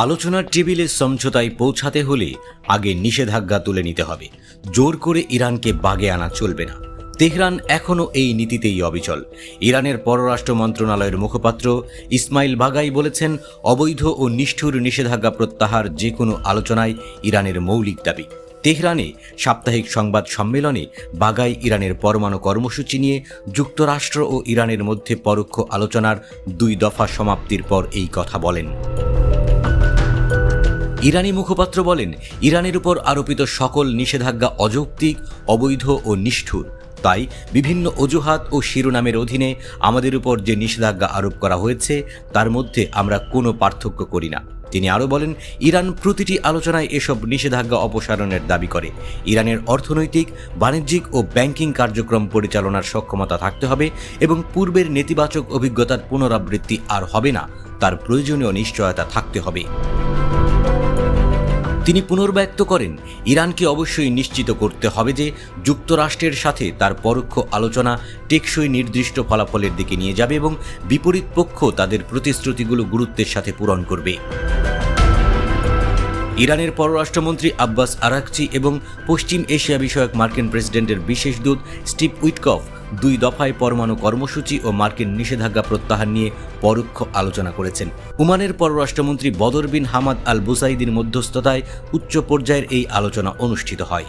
আলোচনার টেবিলে সমঝোতায় পৌঁছাতে হলে আগে নিষেধাজ্ঞা তুলে নিতে হবে। জোর করে ইরানকে বাগে আনা চলবে না। তেহরান এখনও এই নীতিতেই অবিচল। ইরানের পররাষ্ট্র মন্ত্রণালয়ের মুখপাত্র ইসমাইল বাগাই বলেছেন, অবৈধ ও নিষ্ঠুর নিষেধাজ্ঞা প্রত্যাহার যে কোনো আলোচনায় ইরানের মৌলিক দাবি। তেহরানে সাপ্তাহিক সংবাদ সম্মেলনে বাগাই ইরানের পরমাণু কর্মসূচি নিয়ে যুক্তরাষ্ট্র ও ইরানের মধ্যে পরোক্ষ আলোচনার 2 দফা সমাপ্তির পর এই কথা বলেন। ইরানি মুখপাত্র বলেন, ইরানের উপর আরোপিত সকল নিষেধাজ্ঞা অযৌক্তিক, অবৈধ ও নিষ্ঠুর। তাই বিভিন্ন অজুহাত ও শিরোনামের অধীনে আমাদের উপর যে নিষেধাজ্ঞা আরোপ করা হয়েছে তার মধ্যে আমরা কোনো পার্থক্য করি না। তিনি আরও বলেন, ইরান প্রতিটি আলোচনায় এসব নিষেধাজ্ঞা অপসারণের দাবি করে। ইরানের অর্থনৈতিক, বাণিজ্যিক ও ব্যাংকিং কার্যক্রম পরিচালনার সক্ষমতা থাকতে হবে এবং পূর্বের নেতিবাচক অভিজ্ঞতার পুনরাবৃত্তি আর হবে না, তার প্রয়োজনীয় নিশ্চয়তা থাকতে হবে। তিনি পুনর্ব্যক্ত করেন, ইরানকে অবশ্যই নিশ্চিত করতে হবে যে যুক্তরাষ্ট্রের সাথে তার পরোক্ষ আলোচনা টেকসই নির্দিষ্ট ফলাফলের দিকে নিয়ে যাবে এবং বিপরীত পক্ষ তাদের প্রতিশ্রুতিগুলো গুরুত্বের সাথে পূরণ করবে। ইরানের পররাষ্ট্রমন্ত্রী আব্বাস আরাকচি এবং পশ্চিম এশিয়া বিষয়ক মার্কিন প্রেসিডেন্টের বিশেষ দূত স্টিভ উইটকফ 2 দফায় পরমাণু কর্মসূচি ও মার্কিন নিষেধাজ্ঞা প্রত্যাহার নিয়ে পরোক্ষ আলোচনা করেছেন। ওমানের পররাষ্ট্রমন্ত্রী বদর বিন হামাদ আল বুসাইদির মধ্যস্থতায় উচ্চ পর্যায়ের এই আলোচনা অনুষ্ঠিত হয়।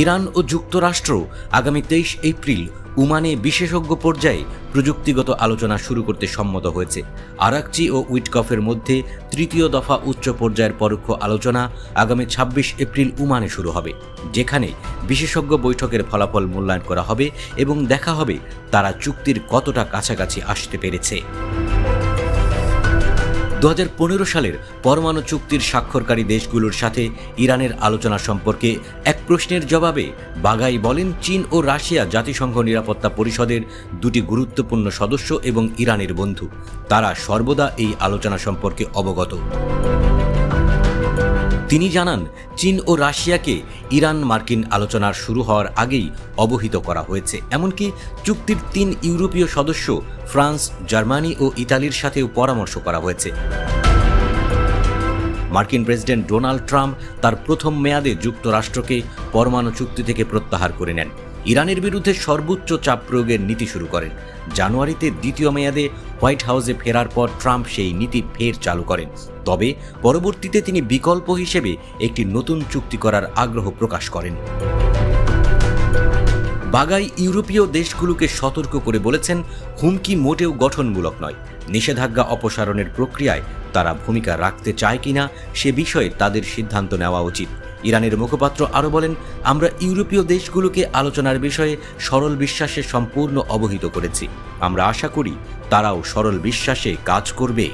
ইরান ও যুক্তরাষ্ট্র আগামী 23 এপ্রিল ওমানে বিশেষজ্ঞ পর্যায়ে প্রযুক্তিগত আলোচনা শুরু করতে সম্মত হয়েছে। আরাকচি ও উইটকফের মধ্যে 3য় দফা উচ্চ পর্যায়ের পরোক্ষ আলোচনা আগামী 26 এপ্রিল ওমানে শুরু হবে, যেখানে বিশেষজ্ঞ বৈঠকের ফলাফল মূল্যায়ন করা হবে এবং দেখা হবে তারা চুক্তির কতটা কাছাকাছি আসতে পেরেছে। 2015 সালের পরমাণু চুক্তির স্বাক্ষরকারী দেশগুলোর সাথে ইরানের আলোচনা সম্পর্কে এক প্রশ্নের জবাবে বাগাই বলেন, চীন ও রাশিয়া জাতিসংঘ নিরাপত্তা পরিষদের 2টি গুরুত্বপূর্ণ সদস্য এবং ইরানের বন্ধু। তারা সর্বদা এই আলোচনা সম্পর্কে অবগত। তিনি জানান, চীন ও রাশিয়াকে ইরান মার্কিন আলোচনার শুরু হওয়ার আগেই অবহিত করা হয়েছে। এমনকি চুক্তির 3 ইউরোপীয় সদস্য ফ্রান্স, জার্মানি ও ইতালির সাথেও পরামর্শ করা হয়েছে। মার্কিন প্রেসিডেন্ট ডোনাল্ড ট্রাম্প তার প্রথম মেয়াদে যুক্তরাষ্ট্রকে পরমাণু চুক্তি থেকে প্রত্যাহার করে নেন। ইরানের বিরুদ্ধে সর্বোচ্চ চাপ প্রয়োগের নীতি শুরু করেন। জানুয়ারিতে 2য় মেয়াদে হোয়াইট হাউসে ফেরার পর ট্রাম্প সেই নীতি ফের চালু করেন। তবে পরবর্তীতে তিনি বিকল্প হিসেবে একটি নতুন চুক্তি করার আগ্রহ প্রকাশ করেন। বাগাই ইউরোপীয় দেশগুলোকে সতর্ক করে বলেছেন, হুমকি মোটেও গঠনমূলক নয়। নিষেধাজ্ঞা অপসারণের প্রক্রিয়ায় তারা ভূমিকা রাখতে চায় কিনা সে বিষয়ে তাদের সিদ্ধান্ত নেওয়া উচিত। ইরানের মুখপাত্র আরও বলেন, আমরা ইউরোপীয় দেশগুলোকে আলোচনার বিষয়ে সরল বিশ্বাসে সম্পূর্ণ অবহিত করেছি। আমরা আশা করি তারাও সরল বিশ্বাসে কাজ করবে।